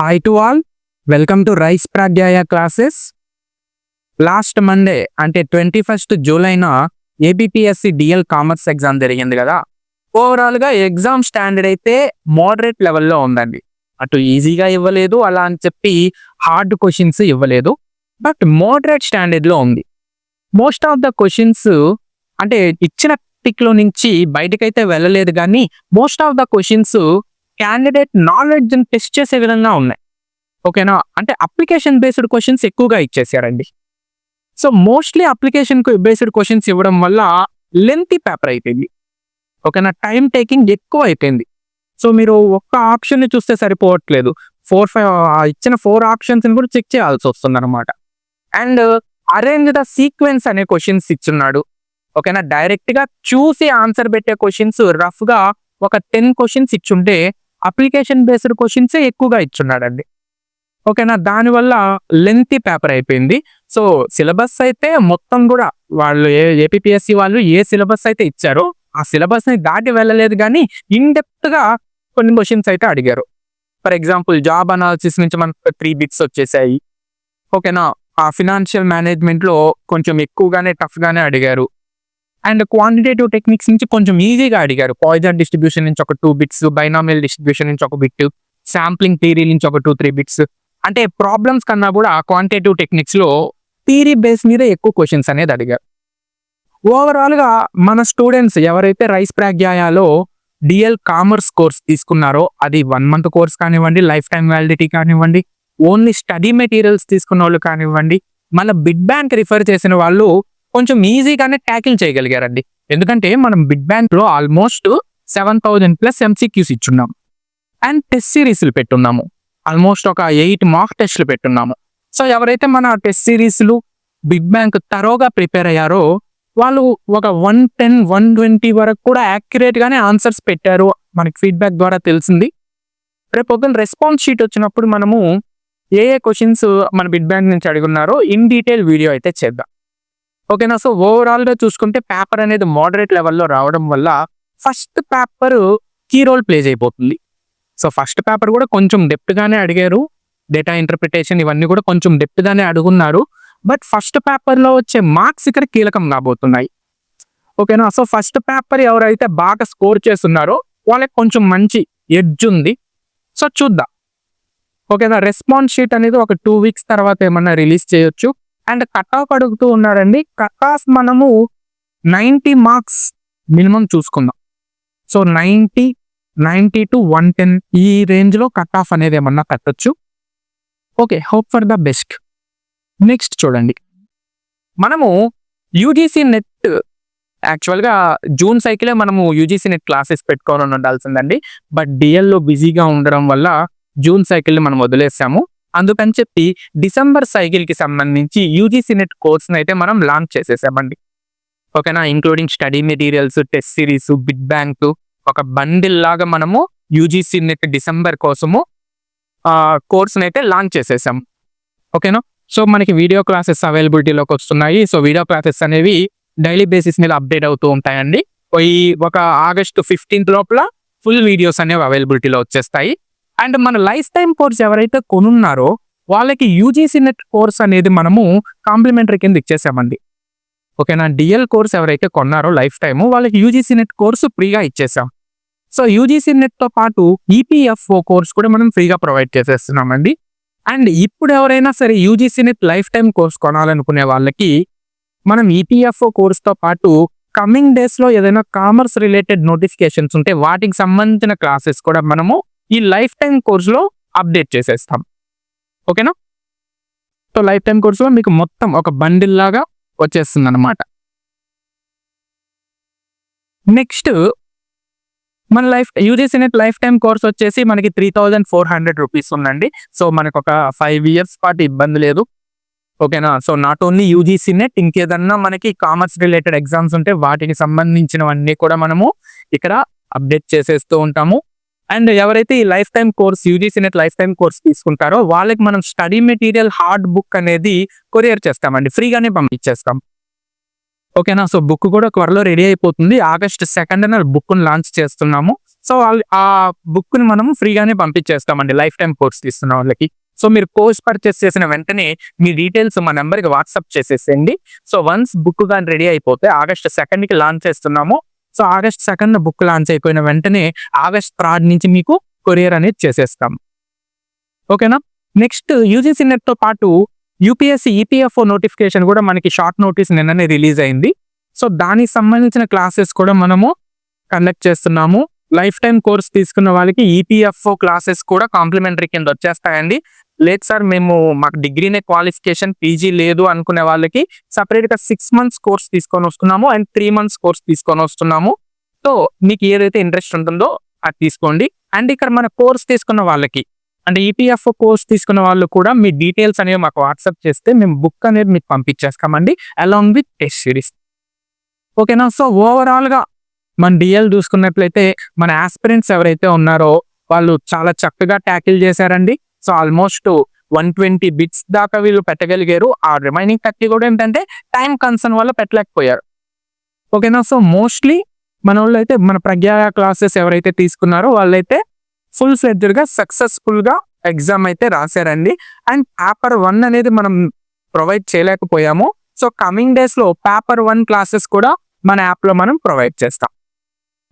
Hi to all, welcome to Rise Pragyaya classes. Last Monday అంటే 21st జూలైన APPSC DL commerce exam జరిగింది కదా. ఓవరాల్గా ఎగ్జామ్ స్టాండర్డ్ అయితే మోడరేట్ లెవెల్లో ఉందండి. అటు ఈజీగా ఇవ్వలేదు, అలా అని చెప్పి హార్డ్ క్వశ్చన్స్ ఇవ్వలేదు, బట్ మోడరేట్ స్టాండర్డ్లో ఉంది. మోస్ట్ ఆఫ్ ద క్వశ్చన్స్ అంటే ఇచ్చిన టిక్లో నుంచి బయటకైతే వెళ్ళలేదు, కానీ most of the questions candidate knowledge test చేసే విధంగా ఉన్నాయి. ఓకేనా, అంటే అప్లికేషన్ బేస్డ్ క్వశ్చన్స్ ఎక్కువగా ఇచ్చేసారండి. So mostly application based questions ఇవ్వడం వల్ల లెంతీ పేపర్ అయిపోయింది. ఓకేనా, టైం టేకింగ్ ఎక్కువ అయిపోయింది. సో మీరు ఒక్క ఆప్షన్ని చూస్తే సరిపోవట్లేదు, 4-5 ఇచ్చిన 4 ఆప్షన్స్ని కూడా చెక్ చేయాల్సి వస్తుంది అనమాట. అండ్ అరేంజ్ ద సీక్వెన్స్ అనే క్వశ్చన్స్ ఇచ్చున్నాడు. ఓకేనా, డైరెక్ట్గా చూసి ఆన్సర్ పెట్టే క్వశ్చన్స్ రఫ్గా ఒక 10 క్వశ్చన్స్ ఇచ్చుంటే అప్లికేషన్ బేస్డ్ క్వశ్చన్సే ఎక్కువగా ఇచ్చున్నాడండి. ఓకేనా, దానివల్ల లెంతీ పేపర్ అయిపోయింది. సో సిలబస్ అయితే మొత్తం కూడా వాళ్ళు ఏపీఎస్సి వాళ్ళు ఏ సిలబస్ అయితే ఇచ్చారో ఆ సిలబస్ని దాటి వెళ్ళలేదు, కానీ ఇన్డెప్త్గా కొన్ని క్వశ్చన్స్ అయితే అడిగారు. ఫర్ ఎగ్జాంపుల్ జాబ్ అనాలిసిస్ నుంచి మనకు 3 బిట్స్ వచ్చేసాయి. ఓకేనా, ఆ ఫినాన్షియల్ మేనేజ్మెంట్లో కొంచెం ఎక్కువగానే టఫ్గానే అడిగారు. అండ్ క్వాంటిటేటివ్ టెక్నిక్స్ నుంచి కొంచెం ఈజీగా అడిగారు. పాయిజన్ డిస్ట్రిబ్యూషన్ నుంచి ఒక 2 బిట్స్, బైనామియల్ డిస్ట్రిబ్యూషన్ నుంచి ఒక బిట్, శాంప్లింగ్ థియరీ నుంచి ఒక 2-3 బిట్స్. అంటే ప్రాబ్లమ్స్ కన్నా కూడా క్వాంటిటేటివ్ టెక్నిక్స్లో థియరీ బేస్ మీద ఎక్కువ క్వశ్చన్స్ అనేది అడిగారు. ఓవరాల్గా మన స్టూడెంట్స్ ఎవరైతే రైస్ ప్రాగ్యాయాలో డిఎల్ కామర్స్ కోర్స్ తీసుకున్నారో, అది 1 month కోర్స్ కానివ్వండి, లైఫ్ టైం వ్యాలిడిటీ కానివ్వండి, ఓన్లీ స్టడీ మెటీరియల్స్ తీసుకున్న వాళ్ళు కానివ్వండి, మళ్ళీ బిడ్ బ్యాంక్ రిఫర్ చేసిన వాళ్ళు కొంచెం ఈజీగానే ట్యాకిల్ చేయగలిగారండి. ఎందుకంటే మనం బిడ్ బ్యాంక్లో ఆల్మోస్ట్ 7,000+ ఎంసీక్యూస్ ఇచ్చున్నాం. అండ్ టెస్ట్ సిరీస్లు పెట్టున్నాము, ఆల్మోస్ట్ ఒక 8 మాక్ టెస్ట్లు పెట్టున్నాము. సో ఎవరైతే మన టెస్ట్ సిరీస్లు బిగ్ బ్యాంక్ తరోగా ప్రిపేర్ అయ్యారో వాళ్ళు ఒక 110-120 వరకు కూడా యాక్యురేట్గానే ఆన్సర్స్ పెట్టారు, మనకి ఫీడ్బ్యాక్ ద్వారా తెలిసింది. రేపు పొద్దున్న రెస్పాన్స్ షీట్ వచ్చినప్పుడు మనము ఏ క్వశ్చన్స్ మన బిడ్ బ్యాంక్ నుంచి అడుగున్నారో ఇన్ డీటెయిల్ వీడియో అయితే చేద్దాం. ఓకేనా, సో ఓవరాల్గా చూసుకుంటే పేపర్ అనేది మోడరేట్ లెవెల్లో రావడం వల్ల first paper key role play అయిపోతుంది. సో ఫస్ట్ పేపర్ కూడా కొంచెం డెప్త్గానే అడిగారు, డేటా ఇంటర్ప్రిటేషన్ ఇవన్నీ కూడా కొంచెం డెప్త్గానే అడుగున్నారు, బట్ ఫస్ట్ పేపర్లో వచ్చే మార్క్స్ ఇక్కడ కీలకం కాబోతున్నాయి. ఓకేనా, సో ఫస్ట్ పేపర్ ఎవరైతే బాగా స్కోర్ చేస్తున్నారో వాళ్ళకి కొంచెం మంచి ఎడ్జ్ ఉంది. సో చూద్దాం. ఓకేనా, రెస్పాన్స్ షీట్ అనేది ఒక 2 weeks తర్వాత ఏమన్నా రిలీజ్ చేయొచ్చు. అండ్ కట్ ఆఫ్ అడుగుతూ ఉన్నారండి. కట్ ఆఫ్ మనము 90 మార్క్స్ మినిమం చూసుకుందాం. సో 90 to 110 ఈ రేంజ్లో కట్ ఆఫ్ అనేది ఏమన్నా కట్టొచ్చు. Okay, hope for the best. Next చూడండి, మనము యూజీసీ నెట్ యాక్చువల్గా జూన్ సైకిలే మనము యూజీసీ నెట్ క్లాసెస్ పెట్టుకోవాలని ఉండాల్సిందండి, బట్ డిఎల్లో బిజీగా ఉండడం వల్ల జూన్ సైకిల్ని మనం వదిలేసాము. అందుకని చెప్పి డిసెంబర్ సైకిల్కి సంబంధించి యూజీసీ నెట్ కోర్స్ని అయితే మనం లాంచ్ చేసేసామండి. ఓకేనా, including study materials, test series, bid bank, ఒక బండిల్ లాగా మనము యూజీసీ నెట్ డిసెంబర్ కోసము కోర్స్ని అయితే లాంచ్ చేసేసాము. ఓకేనా, సో మనకి వీడియో క్లాసెస్ అవైలబిలిటీలోకి వస్తున్నాయి. సో వీడియో క్లాసెస్ అనేవి డైలీ బేసిస్ మీద అప్డేట్ అవుతూ ఉంటాయండి. ఒక ఆగస్టు 15th లోపల ఫుల్ వీడియోస్ అనేవి అవైలబిలిటీలో వచ్చేస్తాయి. అండ్ మన లైఫ్ టైం కోర్స్ ఎవరైతే కొనున్నారో వాళ్ళకి యూజీసీ నెట్ కోర్స్ అనేది మనము కాంప్లిమెంటరీ కింద ఇచ్చేసామండి. ఓకేనా, డిఎల్ కోర్స్ ఎవరైతే కొన్నారో లైఫ్ టైము వాళ్ళకి యూజీసీ నెట్ కోర్సు ఫ్రీగా ఇచ్చేసాం. సో యూజీసీ నెట్తో పాటు ఈపీఎఫ్ఓ కోర్స్ కూడా మనం ఫ్రీగా ప్రొవైడ్ చేసేస్తున్నామండి. అండ్ ఇప్పుడు ఎవరైనా సరే UGC NET lifetime course కొనాలనుకునే వాళ్ళకి మనం ఈపీఎఫ్ఓ కోర్స్తో పాటు కమింగ్ డేస్లో ఏదైనా కామర్స్ రిలేటెడ్ నోటిఫికేషన్స్ ఉంటే వాటికి సంబంధించిన క్లాసెస్ కూడా మనము ఈ లైఫ్ టైం కోర్సులో అప్డేట్ చేసేస్తాం. ఓకేనా, సో లైఫ్ టైం కోర్సులో మీకు మొత్తం ఒక బండిల్ లాగా వచ్చేస్తుంది అనమాట. నెక్స్ట్ మన UGC NET lifetime course వచ్చేసి మనకి 3,400 రూపీస్ ఉందండి. సో మనకు ఒక 5 years పాటు ఇబ్బంది లేదు. ఓకేనా, so not only UGC net, ఇంకేదన్నా మనకి కామర్స్ రిలేటెడ్ ఎగ్జామ్స్ ఉంటే వాటికి సంబంధించినవన్నీ కూడా మనము ఇక్కడ అప్డేట్ చేసేస్తూ ఉంటాము. అండ్ ఎవరైతే ఈ life time course UGC NET lifetime course తీసుకుంటారో వాళ్ళకి మనం స్టడీ మెటీరియల్ హార్డ్ బుక్ అనేది కొరియర్ చేస్తామండి, ఫ్రీగానే పంపించేస్తాం. ఓకేనా, సో బుక్ కూడా త్వరలో రెడీ అయిపోతుంది. ఆగస్ట్ 2nd బుక్ను లాంచ్ చేస్తున్నాము. సో ఆ బుక్ ని మనం ఫ్రీగానే పంపించేస్తామండి లైఫ్ టైం కోర్స్ తీసుకున్న వాళ్ళకి. సో మీరు కోర్స్ పర్చేస్ చేసిన వెంటనే మీ డీటెయిల్స్ మా నెంబర్కి వాట్సాప్ చేసేసేయండి. సో వన్స్ బుక్ కానీ రెడీ అయిపోతే ఆగస్ట్ 2కి లాంచ్ చేస్తున్నాము. సో ఆగస్ట్ 2 బుక్ లాంచ్ అయిపోయిన వెంటనే ఆగస్ట్ 3 నుంచి మీకు కొరియర్ అనేది చేసేస్తాం. ఓకేనా? నెక్స్ట్ యూజీసీ నెట్ తో పాటు యూపీఎస్సీ ఈపీఎఫ్ఓ నోటిఫికేషన్ కూడా మనకి షార్ట్ నోటీస్ నిన్ననే రిలీజ్ అయింది. సో దానికి సంబంధించిన క్లాసెస్ కూడా మనము కండక్ట్ చేస్తున్నాము. లైఫ్ టైం కోర్స్ తీసుకున్న వాళ్ళకి ఈపీఎఫ్ఓ క్లాసెస్ కూడా కాంప్లిమెంటరీ కింద వచ్చేస్తాయండి. లేదు సార్ మేము మాకు డిగ్రీనే క్వాలిఫికేషన్ పీజీ లేదు అనుకునే వాళ్ళకి సపరేట్గా 6 months కోర్స్ తీసుకొని వస్తున్నాము అండ్ 3 months కోర్స్ తీసుకొని వస్తున్నాము. సో మీకు ఏదైతే ఇంట్రెస్ట్ ఉంటుందో అది తీసుకోండి. అండ్ ఇక్కడ మన కోర్స్ తీసుకున్న వాళ్ళకి అంటే ఈపీఎఫ్ఓ కోర్స్ తీసుకున్న వాళ్ళు కూడా మీ డీటెయిల్స్ అనేవి మాకు వాట్సాప్ చేస్తే మేము బుక్ అనేది మీకు పంపించేస్తామండి అలాంగ్ విత్ టెస్ట్ సిరీస్. ఓకేనా? సో ఓవరాల్గా మన డిఎల్ చూసుకున్నట్లయితే మన ఆస్పిరెంట్స్ ఎవరైతే ఉన్నారో వాళ్ళు చాలా చక్కగా ట్యాకిల్ చేశారండి. సో ఆల్మోస్ట్ 120 బిట్స్ దాకా వీళ్ళు పెట్టగలిగారు. ఆ రిమైనింగ్ 30 కూడా ఏంటంటే టైం కన్సర్న్ వల్ల పెట్టలేకపోయారు. ఓకేనా? సో మోస్ట్లీ మన వాళ్ళు అయితే మన ప్రజ్ఞా క్లాసెస్ ఎవరైతే తీసుకున్నారో వాళ్ళైతే ఫుల్ ఫ్లెడ్జ్డ్గా సక్సెస్ఫుల్గా ఎగ్జామ్ అయితే రాశారండి. అండ్ పేపర్ 1 అనేది మనం ప్రొవైడ్ చేయలేకపోయాము. సో కమింగ్ డేస్లో పేపర్ 1 క్లాసెస్ కూడా మన యాప్లో మనం ప్రొవైడ్ చేస్తాం.